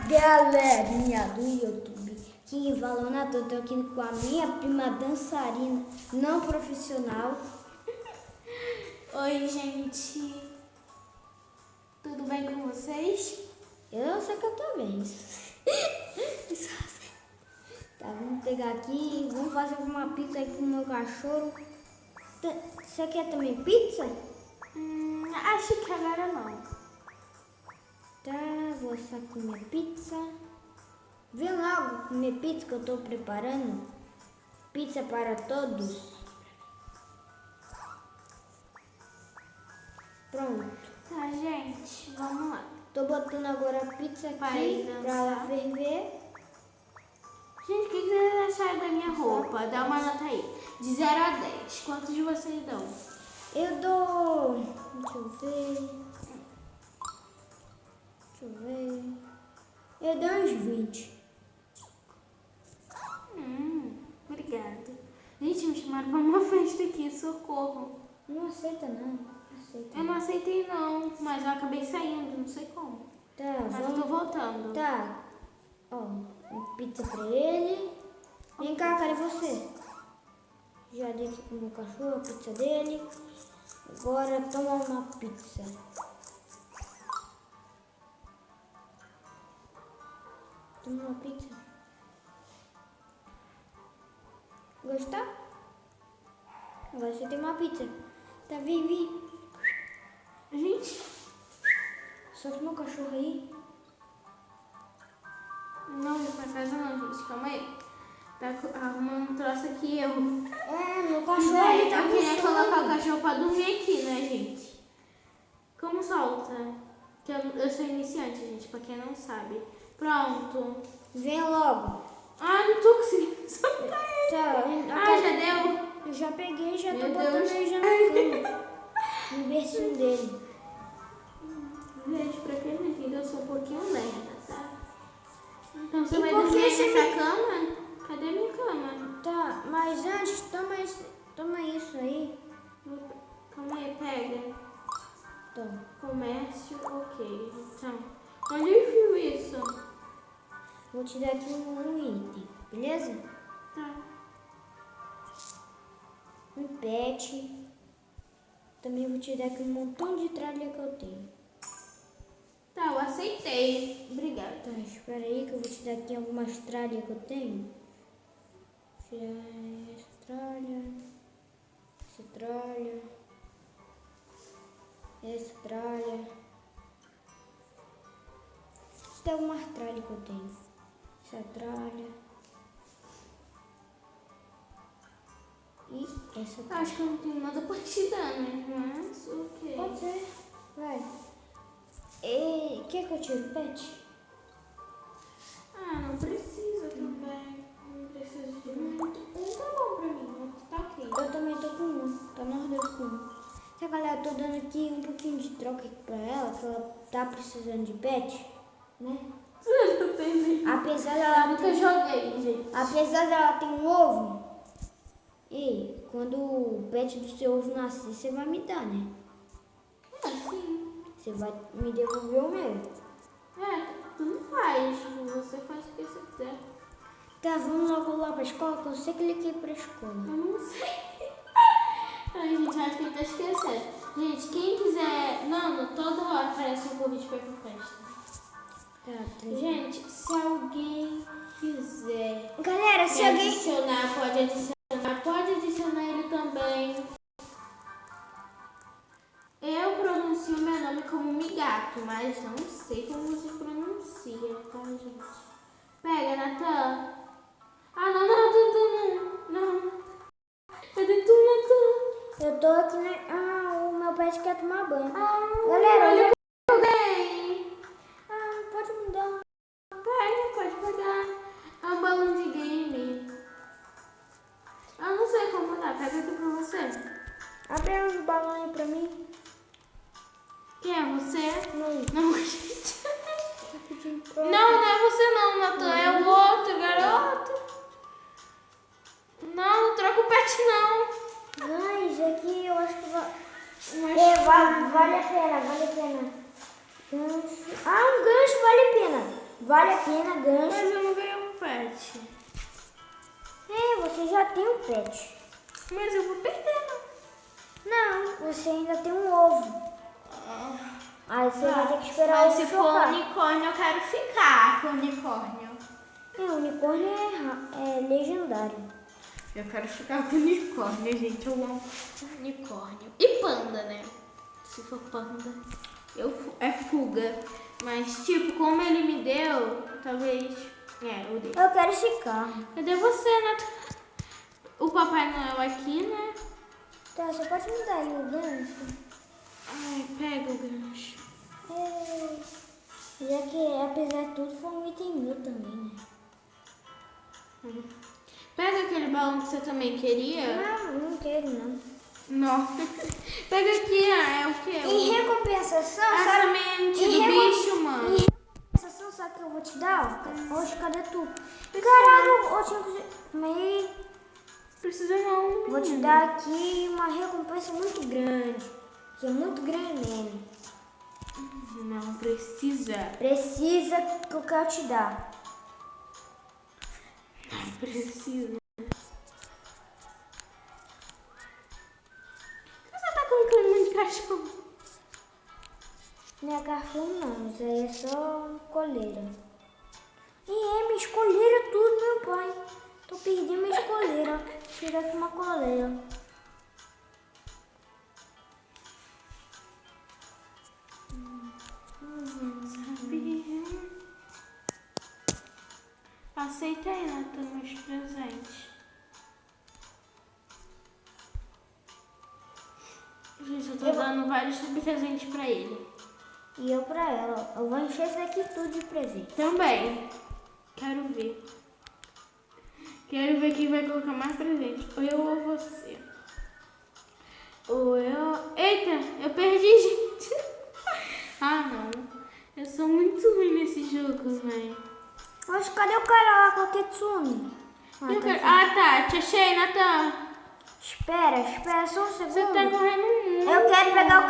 Galerinha do YouTube, que Valona, eu tô aqui com a minha prima dançarina não profissional. Oi, gente. Tudo bem com vocês? Eu sei que eu tô bem. Tá, vamos pegar aqui, vamos fazer uma pizza aí pro meu cachorro. Você quer também pizza? Acho que agora não. Tá, vou só comer pizza. Vem logo comer pizza que eu tô preparando. Pizza para todos. Pronto. Tá, gente, vamos lá. Tô botando agora a pizza aqui Vai pra ela dançar. ferver. Gente, o que vocês acharam da minha roupa? Dá uma nota aí. De 0 a 10. Quantos de vocês dão? Eu dou... Deixa eu ver... Eu dou uns 20. Obrigada. Gente, me chamaram pra uma festa aqui, socorro. Não aceita não. Aceita. Eu não aceitei não, mas eu acabei saindo, não sei como. Tá, Mas eu tô voltando. Tá. Ó, pizza pra ele. Vem cá, cadê você? Já dei aqui pro meu cachorro a pizza dele. Agora toma uma pizza. Toma uma pizza. Gostou? Agora você tem uma pizza. Tá, Vivi? Gente, Solta meu cachorro aí. não vou pra casa não, gente. Calma aí. Tá arrumando um troço aqui, eu... Meu cachorro ele tá eu queria com colocar o sono. cachorro pra dormir aqui, né, gente? Como solta? Que eu sou iniciante, gente, pra quem não sabe. Pronto. Vem logo. Ah, não tô conseguindo soltar ele. Tá, Já deu? eu já peguei, já tô Meu botando Deus. ele já na cama. No bercinho dele. Gente, pra quem não entendeu, eu sou um pouquinho lerda, tá? Então você E vai por que dormir você nessa cama? Cadê minha cama? Tá, mas antes, toma isso aí. Calma aí, pega. Toma. Comércio, ok. Então, onde eu enfio isso? Vou te dar aqui um item, beleza? Tá. Um pet. Também vou te dar aqui um montão de tralha que eu tenho. Tá, eu aceitei. Obrigada. Tá, espera aí que eu vou te dar aqui algumas tralhas que eu tenho. Tirar essa tralha. Essa tralha. Essa tralha. Isso é algumas tralhas que eu tenho. Essa tralha. E essa tralha. Acho que eu não tenho nada pra te dar, né? Mas, ok. Pode ser. Vai. E quer que eu tire o pet? Ah, não precisa também. Não precisa de muito. Um tá bom pra mim, outro tá ok. Eu também tô com um. Tá nós dois com um. Só que eu tô dando aqui um pouquinho de troca aqui pra ela, que ela tá precisando de pet, né? Você não tem nem... Apesar Eu dela nunca ter, joguei, gente. apesar dela ter um ovo, e quando o pet do seu ovo nascer, você vai me dar, né? É, sim. Você vai me devolver o meu. É, tu não faz. Você faz o que você quiser. Tá, vamos logo lá pra escola, que eu sei que ele quer ir pra escola. Eu não sei. Ai, gente, acho que ele tá esquecendo. Gente, quem quiser... Não, toda hora aparece um convite pra ir pra festa. Tá, tem... Gente, se alguém quiser Galera, se me alguém... adicionar, pode adicionar ele também. Eu pronuncio meu nome como Migato, mas não sei como você pronuncia, tá, gente? Pega, Natan. Ah, não. Cadê tu, Natan? Eu tô aqui, né? Ah, o meu pet quer tomar banho. Ah, Galera, olha eu... o que eu ganhei. Ah, pode me dar. Pode pegar. É um balão de game. Eu não sei como dar, pega aqui pra você. Abre uns balões aí pra mim. Quem é você? Não. Não, gente. Pronto. Não é você não, Natan. É o outro, garoto. Não troca o pet não. Mas aqui eu acho que vale a pena, Gancho. Ah, um gancho vale a pena. Vale a pena, gancho. Mas eu não ganhei um pet. Você já tem um pet. Mas eu vou perder, Não, você ainda tem um ovo. Aí você vai ter que esperar o mas ovo se for chocar. unicórnio, eu quero ficar com unicórnio. O unicórnio é legendário. Eu quero ficar com unicórnio, gente. Eu amo unicórnio. E panda, né? Se for panda, é fuga. Mas, tipo, como ele me deu, talvez... eu dei. Eu quero esse carro. Cadê você, Nath? O Papai Noel aqui, né? Tá, você pode me dar aí o gancho? Ai, pega o gancho. Já que, apesar de tudo, foi um item meu também, né? Pega aquele balão que você também queria. Não quero, não. Não. Pega aqui, é o quê? Em recompensação, A sabe? semente do bicho, mano. Em recompensação, sabe o que eu vou te dar? Oxe, cadê tu? Caralho, oxe, mas Precisa não, vou te dar aqui uma recompensa muito grande. Que é muito grande mesmo. Não precisa. Precisa que eu quero te dar. Não precisa. Você tá colocando de cachorro? Não é cachorro não, isso aí é só coleira. Minha escoleira tudo, meu pai. Tô perdendo minha escoleira. Tira aqui uma coleira. Sabia? Aceita aí, Nathan, meus presentes. Gente, eu tô dando vários presentes pra ele. E eu pra ela. Eu vou encher isso aqui tudo de presente. Também. Quero ver. Quero ver quem vai colocar mais presente. Ou eu ou você. Ou eu... Eita, eu perdi, gente. Ah, não. Eu sou muito ruim nesse jogo, velho. Mas cadê o cara lá com a Kitsune? Tá. Te achei, Nathan. Espera só um segundo. Você tá correndo muito. Eu quero pegar o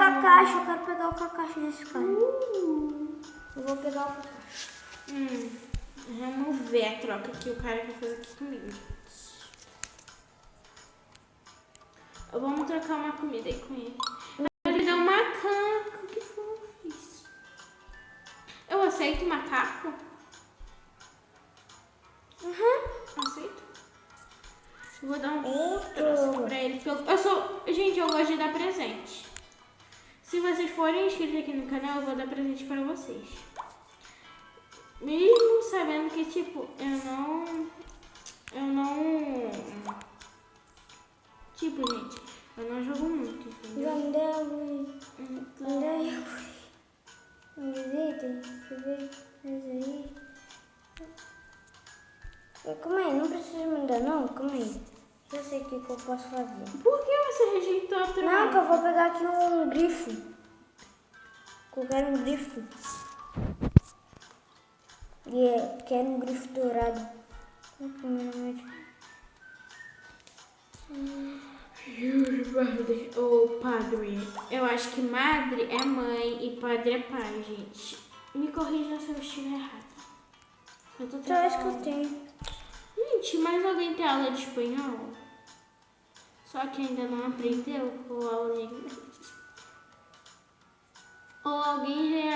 Kakashi, desse cara. Eu vou pegar o Kakashi. Vamos ver a troca que o cara vai fazer aqui comigo. Vamos trocar uma comida aí com ele. Ele deu um macaco. Que fofo isso. Eu aceito macaco? Aceito. Eu vou dar um troço pra ele. Gente, eu gosto de dar presente. Se vocês forem inscritos aqui no canal, eu vou dar presente para vocês. Mesmo sabendo que, tipo, eu não... Tipo, gente, eu não jogo muito, entendeu? Deixa eu ver. Esse aí. Calma aí, não precisa me dar não, calma aí. Eu sei o que eu posso fazer. Por que você rejeitou a troca? Não, que eu vou pegar aqui um grifo. Eu quero um grifo. E quero um grifo dourado. Primeiramente. Ô, padre, eu acho que madre é mãe e padre é pai, gente. Me corrija se eu estiver errado. Eu tô Só isso que eu tenho. Gente, mas alguém tem aula de espanhol? Só que ainda não aprendeu? Ou alguém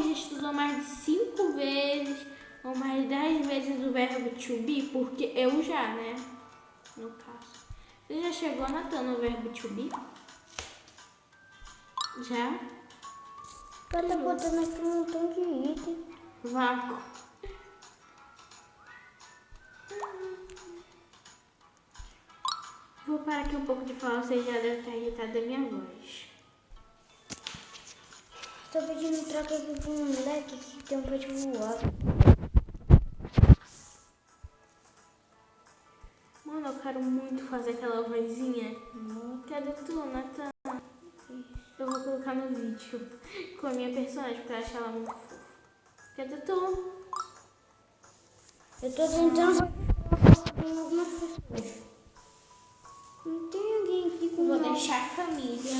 já estudou mais de 5 vezes ou mais de 10 vezes o verbo to be? Porque eu já, né? No caso. Você já chegou anotando o verbo to be? Já? Eu tô botando aqui um montão de item. Vácuo. Vou parar aqui um pouco de falar, você já deve estar irritado da minha voz. Tô pedindo troca aqui pro moleque que tem um pet voado. Mano, eu quero muito fazer aquela vozinha. Cadê tu, Nathan? Eu vou colocar no vídeo com a minha personagem, porque eu acho ela muito fofa. Cadê tu? Eu tô tentando fazer algumas pessoas. Não tem alguém aqui com Vou nós. deixar a família.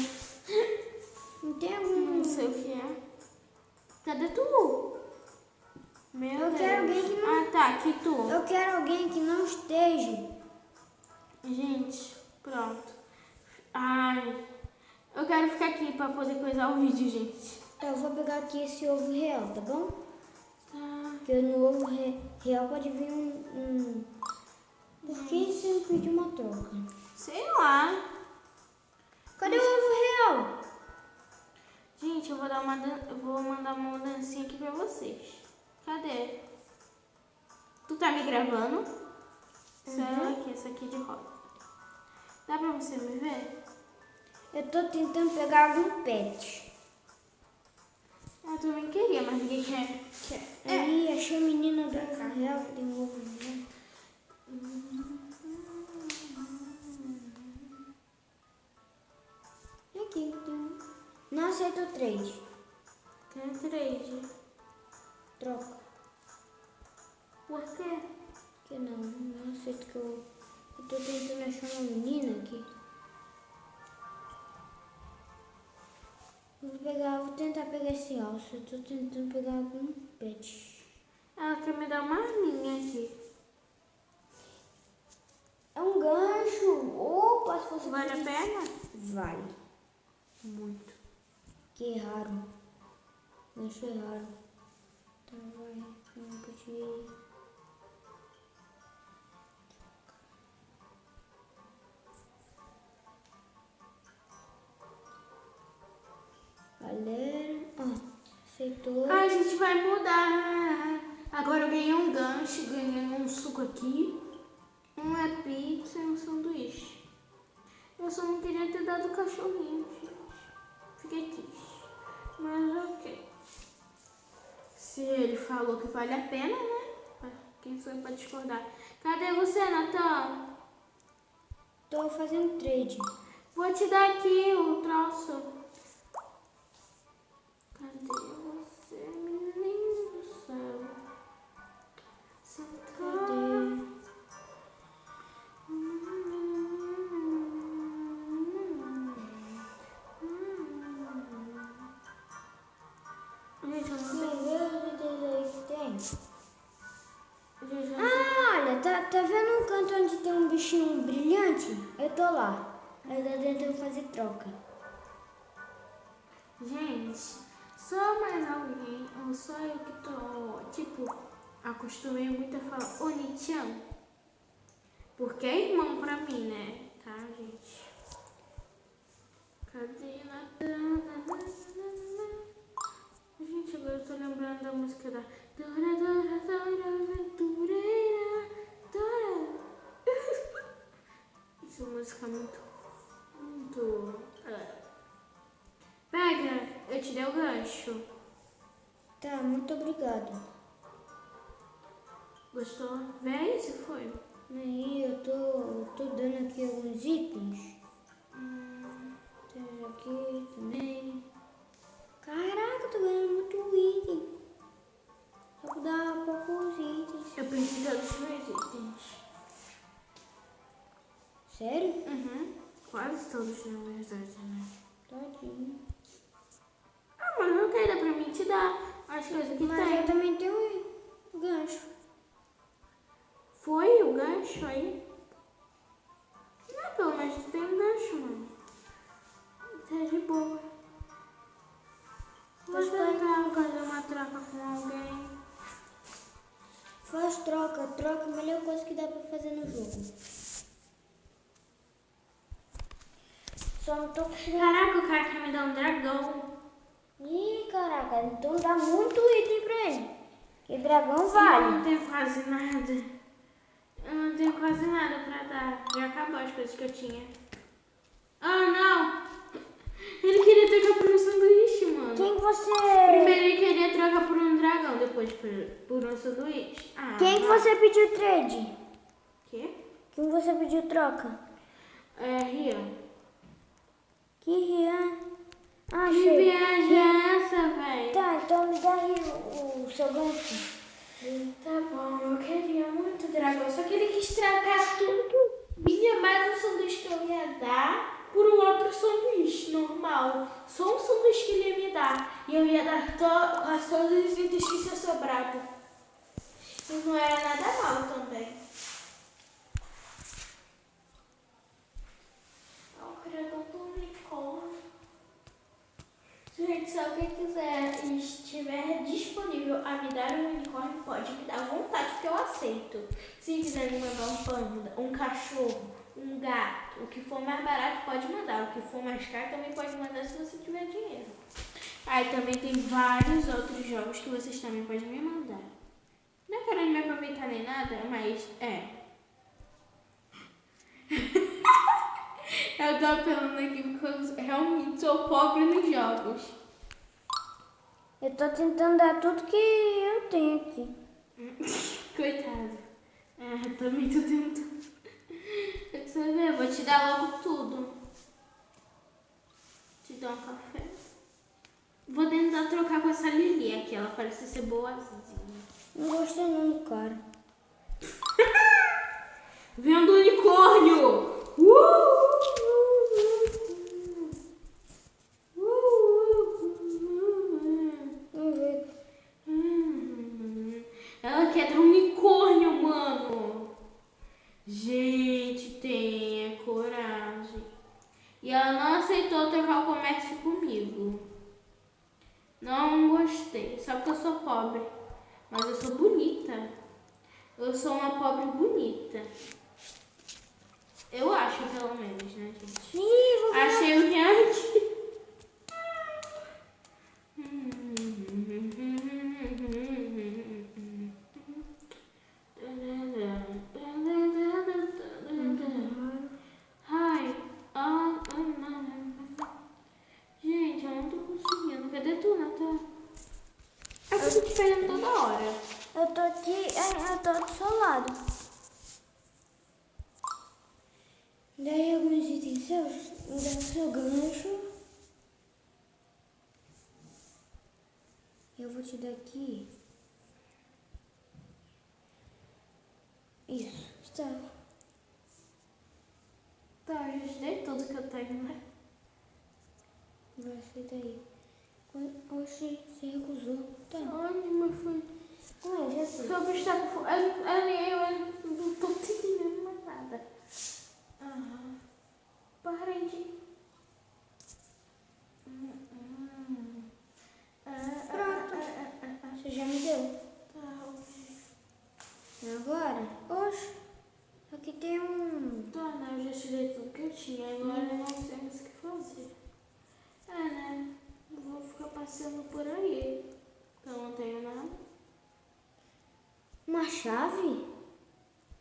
Não tem algum. Não sei o que é. Cadê tu? Meu Eu Deus. quero alguém que não... Ah, tá, aqui tu. Eu quero alguém que não esteja. Gente, pronto. Ai, eu quero ficar aqui pra poder coisar o vídeo, gente. Eu vou pegar aqui esse ovo real, tá bom? Tá. Porque no ovo real pode vir um... Por que você não pediu uma troca? Sei lá. Cadê o ovo real? Gente, eu vou mandar uma dancinha aqui pra vocês. Cadê? Tu tá me gravando? Essa aqui de roda. Dá pra você me ver? Eu tô tentando pegar algum pet. Eu também queria, mas ninguém quer. Aí achei a menina do ovo real, que tem um ovo real. Aqui, tem. Não aceito o trade. Tem trade. Troca. Por quê? Que não aceito que eu tô tentando achar uma menina aqui. Vou tentar pegar esse alce. Eu tô tentando pegar algum pet. Ela quer me dar uma arminha aqui. É um gancho. Opa, se fosse Vale a pena? Vale. Muito. Que raro. Gancho é raro. Tá, vai. Vamos pedir. Galera. Aceitou. A gente vai mudar. Agora eu ganhei um gancho, ganhei um suco aqui, uma pizza e um sanduíche. Eu só não queria ter dado o cachorrinho, gente. Fiquei triste. Mas ok. Se ele falou que vale a pena, né? Quem sou eu pra discordar? Cadê você, Natan? Tô fazendo trade. Vou te dar aqui o troço. Cadê você, menino do céu? Cadê? Gente, eu não sei. Meu Deus aí que tem. Gente, eu não sei. Olha, tá vendo um canto onde tem um bichinho brilhante? Eu tô lá. Eu tô tentando fazer troca. Gente, só mais alguém, ou só eu que tô, tipo, acostumei muito a falar Oni-chan. Porque é irmão pra mim, né? Tá, gente? Cadê Natan? Gente, agora eu tô lembrando da música da Dora, Dora, Dora, Aventureira, Dora. Essa música é muito... Pega, eu te dei o gancho. Tá, muito obrigado. Gostou? Vê se foi. Aí eu tô dando aqui alguns itens. Tem aqui também. Caraca, eu tô ganhando muito item. Só que dá poucos itens. Eu perdi todos os meus itens. Sério? Uhum. Quase todos os meus itens, né? Tadinho. Ah, mas não quer dar pra mim te dar as coisas que Mas tem. eu também tenho um gancho. Foi o gancho aí? Não, pelo menos tu tem um gancho, mano. Tá de boa. Vou tentar fazer uma troca com alguém. Faz troca. Troca é a melhor coisa que dá pra fazer no jogo. Só não tô conseguindo. Caraca, o cara quer me dar um dragão. Ih, caraca, então dá muito item pra ele. Que dragão Eu vale. não tenho quase nada. Eu não tenho quase nada pra dar. Já acabou as coisas que eu tinha. Ah, não! Ele queria trocar por um sanduíche, mano. Quem você... Primeiro ele queria trocar por um dragão, depois por um sanduíche. Ah, Quem que você pediu trade? Quê? Quem você pediu troca? É, Rian. Que Rian? Ah, Que achei. viagem é essa, velho? Tá, então me dá aí o seu gancho. Tá bom, eu queria muito dragão, só que ele quis trocar tudo. Minha mais um sanduíche que eu ia dar por um outro sanduíche normal. Só um sanduíche que ele ia me dar. E eu ia dar quase todos os itens que tinha sobrado. E não era nada mal também. Eu queria tanto um unicórnio. Gente, se alguém quiser e estiver disponível a me dar um unicórnio, pode me dar à vontade que eu aceito. Se quiser me mandar um panda, um cachorro, um gato, o que for mais barato pode mandar. O que for mais caro também pode mandar se você tiver dinheiro. Aí também tem vários outros jogos que vocês também podem me mandar. Não quero me aproveitar nem nada, mas eu tô apelando aqui porque eu realmente sou pobre nos jogos. Eu tô tentando dar tudo que eu tenho aqui. Coitado. Eu também tô tentando. Você vê, eu vou te dar logo tudo. Te dar um café. Vou tentar trocar com essa Lili aqui, ela parece ser boazinha. Não gostei não do cara. Vendo unicórnio! Vamos ver. Ela quer ter um unicórnio, mano. Gente, tenha coragem. E ela não aceitou trocar o comércio comigo. Não gostei, só porque eu sou pobre. Mas eu sou bonita. Eu sou uma pobre bonita. Eu acho, pelo menos, né, gente? Achei o Yankee. Gente, eu não tô conseguindo. Cadê tu, Natan? Eu fico te perdendo toda hora. Eu tô aqui, eu tô do seu lado. Daí alguns itens seus, me dá o seu gancho. Eu vou te dar aqui. Isso, está. Tá, eu já te dei tudo que eu tenho, né? Vai aceitar aí. Oxi, você recusou. Tá. Onde, meu filho? Ué, já sei. Seu bicho tá com fome. Eu não tô entendendo mais nada. Parem de... Pronto. Você já me deu. Tá, Agora? Oxe. Aqui tem um... tá, né? Eu já tirei tudo que eu tinha. Agora eu não sei mais o que fazer. Né? Eu vou ficar passeando por aí. Eu não tenho nada. Uma chave?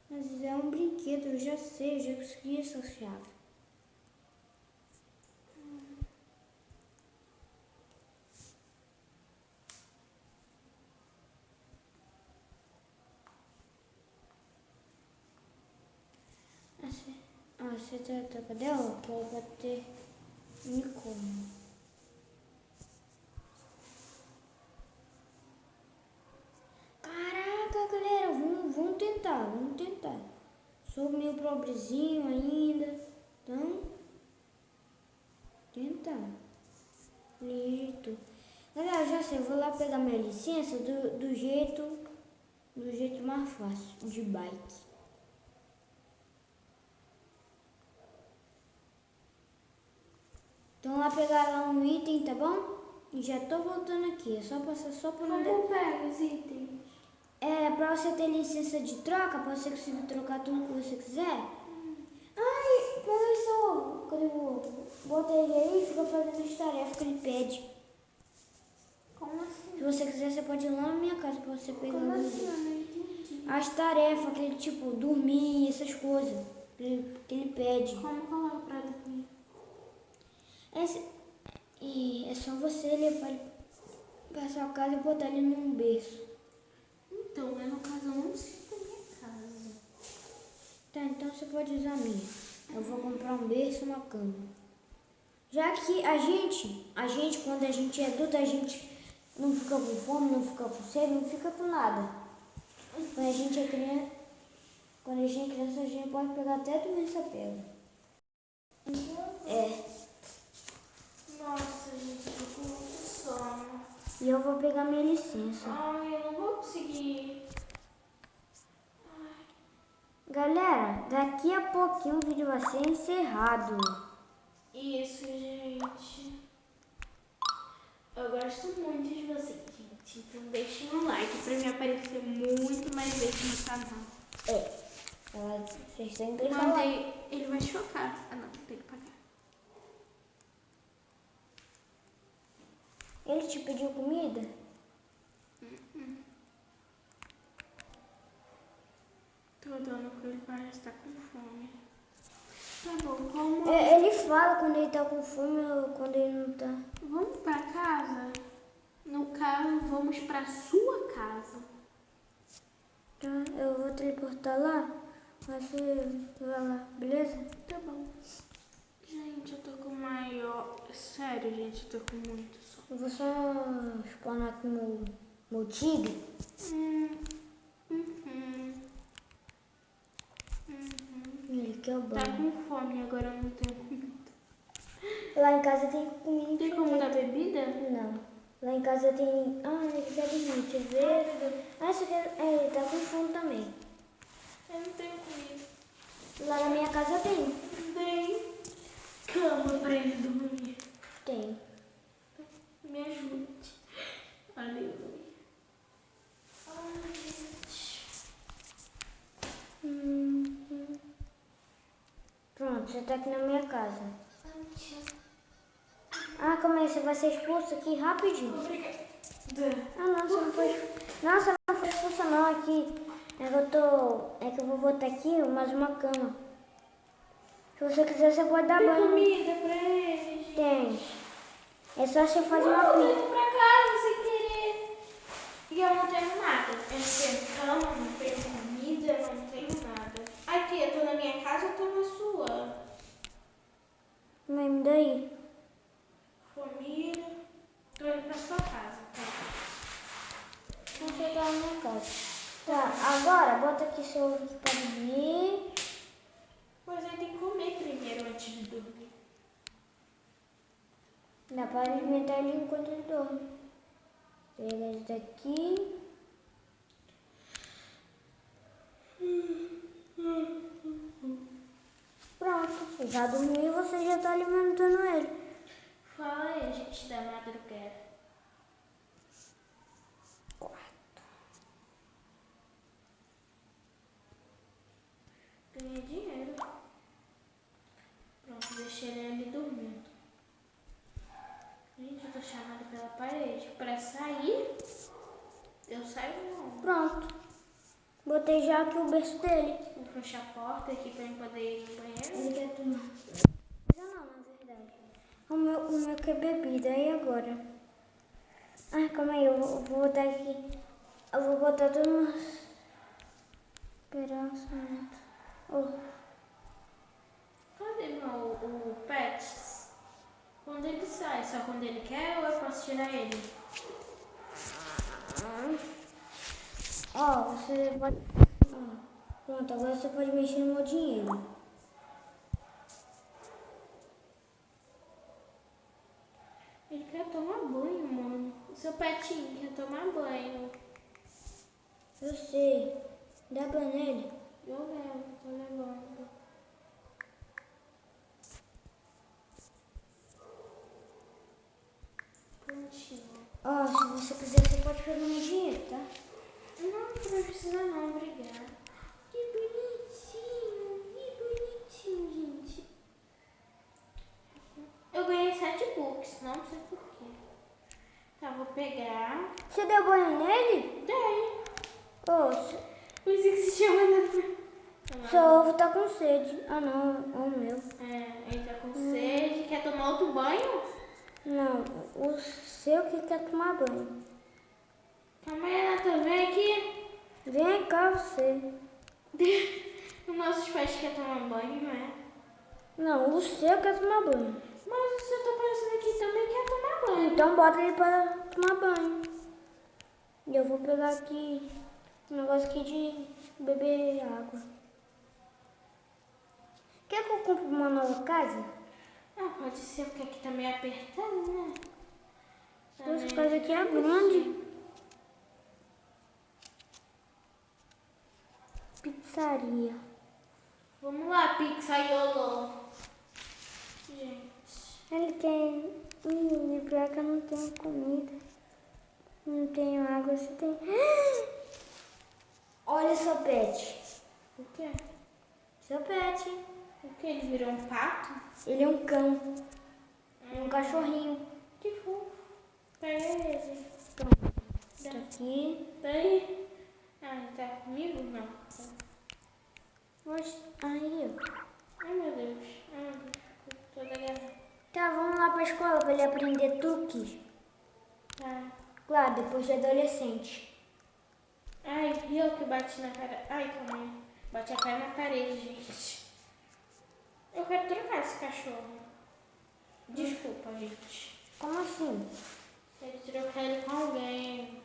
Mas é um brinquedo, eu já sei, eu já consegui essa chave. Você tá cadê ela? Pra bater unicórnio. Caraca, galera, vamos tentar. Sou meio pobrezinho ainda, então tentar. Listo. Galera, já sei, eu vou lá pegar minha licença do jeito mais fácil, de bike. Então lá pegar lá um item, tá bom? E já tô voltando aqui, é só passar só por Como eu pego os itens? É, pra você ter licença de troca, pra você conseguir trocar tudo que você quiser. Ai, pega esse ovo. Cadê o ovo? Bota ele aí e fica fazendo as tarefas que ele pede. Como assim? Se você quiser, você pode ir lá na minha casa pra você pegar Como assim? Eu não entendi. as tarefas, aquele tipo, dormir, essas coisas que ele pede. Como coloca pra dormir? E é só você levar ele pra sua casa e botar ele num berço. Então, mas no caso eu não sei da minha casa. Tá, então você pode usar a minha. Eu vou comprar um berço e uma cama. Já que a gente, quando a gente é adulto, a gente não fica com fome, não fica com sede, não fica com nada. Quando a gente é criança, a gente pode pegar até doença pega. É. Nossa, gente, eu tô com muito sono. E eu vou pegar minha licença. Ai, eu não vou conseguir aqui um vídeo vai ser encerrado. Isso, gente. Eu gosto muito de vocês, gente. Então deixem um like pra me aparecer muito mais vezes no canal. Vocês têm que deixar lá. Ele vai chocar. Ah, não, tem que pagar. Ele te pediu comida? Tô dando que ele parece estar com fome. Tá bom, como... Ele fala quando ele tá com fome ou quando ele não tá. Vamos pra casa? No caso, vamos pra sua casa. Tá, eu vou teleportar lá. Você vai lá, beleza? Tá bom. Gente, eu tô com maior... Sério, gente, eu tô com muito sono. Eu vou só spawnar aqui meu tigre. Ele quer o Tá banho. com fome, agora eu não tenho comida. Lá em casa tem comida. Tem como dar bebida? Não. Lá em casa tem... Ah, ele quer dormir, deixa eu ver. Ah, isso aqui... ele tá com fome também. Eu não tenho comida. Lá na minha casa tem. Não tem cama pra ele dormir. Tem. Me ajude. Aleluia. Ai, gente. Pronto, você tá aqui na minha casa. Ah, calma aí, você vai ser expulso aqui rapidinho. Obrigada. Ah, não, você não foi expulso. Não, você não foi expulso não, aqui. É que eu vou botar aqui mais uma cama. Se você quiser, você pode dar Tem banho. comida pra ele, gente. Tem. É só você fazer uma Eu tô pizza. indo pra casa sem querer. E eu não tenho nada. Eu não tenho cama, não tenho comida, eu não tenho nada. Aqui, eu tô na minha casa, eu tô na sua. Mãe, me dá aí. Família. Tô indo pra sua casa. Tá? Então você tá na minha casa. Tá, agora bota aqui seu ovo pra dormir. Mas aí tem que comer primeiro antes de dormir. Dá para alimentar ele enquanto ele dorme. Pega esse daqui. Pronto, já dormiu e você já tá alimentando ele. Fala aí, gente, da madrugada. Ganhei dinheiro. Pronto, deixei ele ali dormindo. Gente, eu tô chamada pela parede. Pra sair, eu saio não. Pronto. Botei já aqui o berço dele. Vou fechar a porta aqui pra ele poder ir no banheiro. Ele quer tomar. Não, na verdade. O meu quer bebida. E agora? Ah, calma aí. Eu vou botar aqui. Eu vou botar tudo no... Esperança. Oh. Cadê o Pets? Quando ele sai? Só quando ele quer ou eu posso tirar ele? Ó, você pode... Pronto, agora você pode mexer no meu dinheiro. Ele quer tomar banho, mano. O seu petinho quer tomar banho. Eu sei. Dá banho nele? Eu levo, tô levando. Prontinho. Ó, se você quiser, você pode pegar meu dinheiro, tá? Não precisa não, obrigada. Que bonitinho, gente. Eu ganhei 7 books, não sei porquê. Tá, vou pegar. Você deu banho nele? Dei. Ô, Pensei que se chama seu ovo tá com sede. Ah, não, é o meu. É, ele tá com sede. Quer tomar outro banho? Não, o seu que quer tomar banho. Calma aí, Renata, vem aqui. Vem cá, você. Os nossos pais querem tomar banho, não é? Não, o seu quer tomar banho. Mas o seu tá aparecendo aqui também quer tomar banho. Então bota ele para tomar banho. E eu vou pegar aqui um negócio aqui de beber água. Quer que eu compre uma nova casa? Ah, pode ser, porque aqui tá meio apertado, né? Essa casa aqui é grande. Pizzaria. Vamos lá, pizza Yolo. Gente. Ele tem. Pior que eu não tenho comida. Não tenho água, você tem. Olha seu pet. O quê? Seu pet. O quê? Ele virou um pato? Ele é um cão. É um cachorrinho. Que fofo. Pega ele. Tá aqui. Daí. Ah, ele tá comigo? Não. Oxe, aí, ó. Ai, meu Deus. Ai, meu Deus. Toda agarrada. Tá, vamos lá pra escola pra ele aprender truques. Tá. Claro, depois de adolescente. Ai, eu que bati na cara. Ai, calma aí. Bati a cara na parede, gente. Eu quero trocar esse cachorro. Desculpa, gente. Como assim? Quero trocar ele com alguém.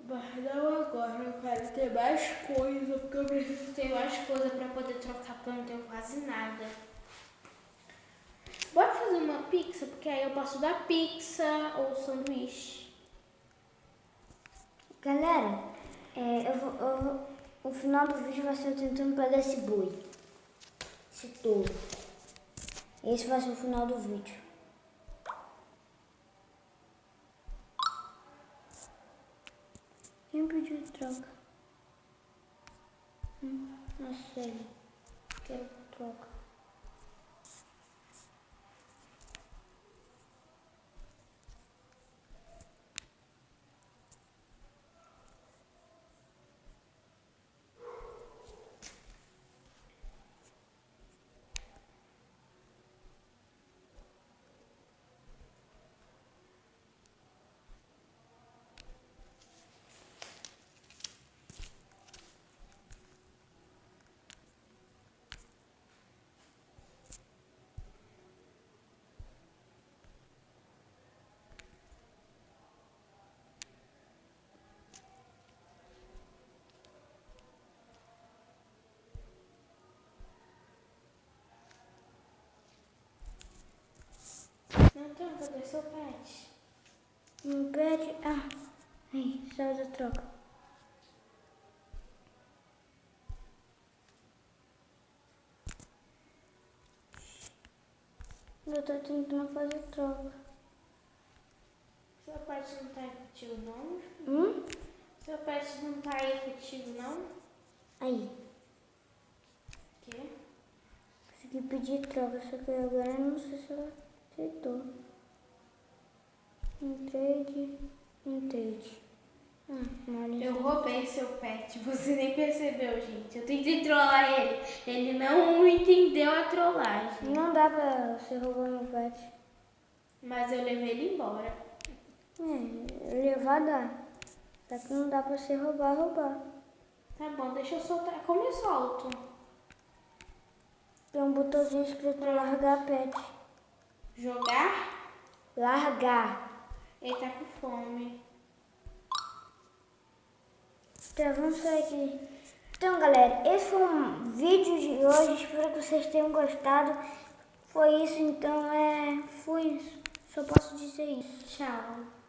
Mas não agora, eu quero ter mais coisa, porque eu preciso ter mais coisa pra poder trocar, porque eu não tenho quase nada. Bora fazer uma pizza, porque aí eu posso dar pizza ou sanduíche. Galera, o final do vídeo vai ser eu tentando pegar esse boi. Esse touro. Esse vai ser o final do vídeo. Quem pediu troca? Não sei. Quero troca. Então, cadê seu pet? Não pede. Ah, aí, saiu da troca. Eu tô tentando fazer troca. Seu pet não tá aí contigo, não? Seu pet não tá aí contigo, não? Aí, O quê? consegui pedir troca, só que agora eu não sei se ela aceitou. Trade. Olha. Eu roubei seu pet, você nem percebeu, gente. Eu tentei trollar ele. Ele não entendeu a trollagem. Não dá pra você roubar meu pet. Mas eu levei ele embora. Levar dá. Só que não dá pra você roubar. Tá bom, deixa eu soltar. Como eu solto? Tem um botãozinho escrito largar pet. Jogar? Largar. Ele tá com fome. Então vamos sair aqui. Então galera, esse foi um vídeo de hoje. Espero que vocês tenham gostado. Foi isso, então fui isso. Só posso dizer isso. Tchau.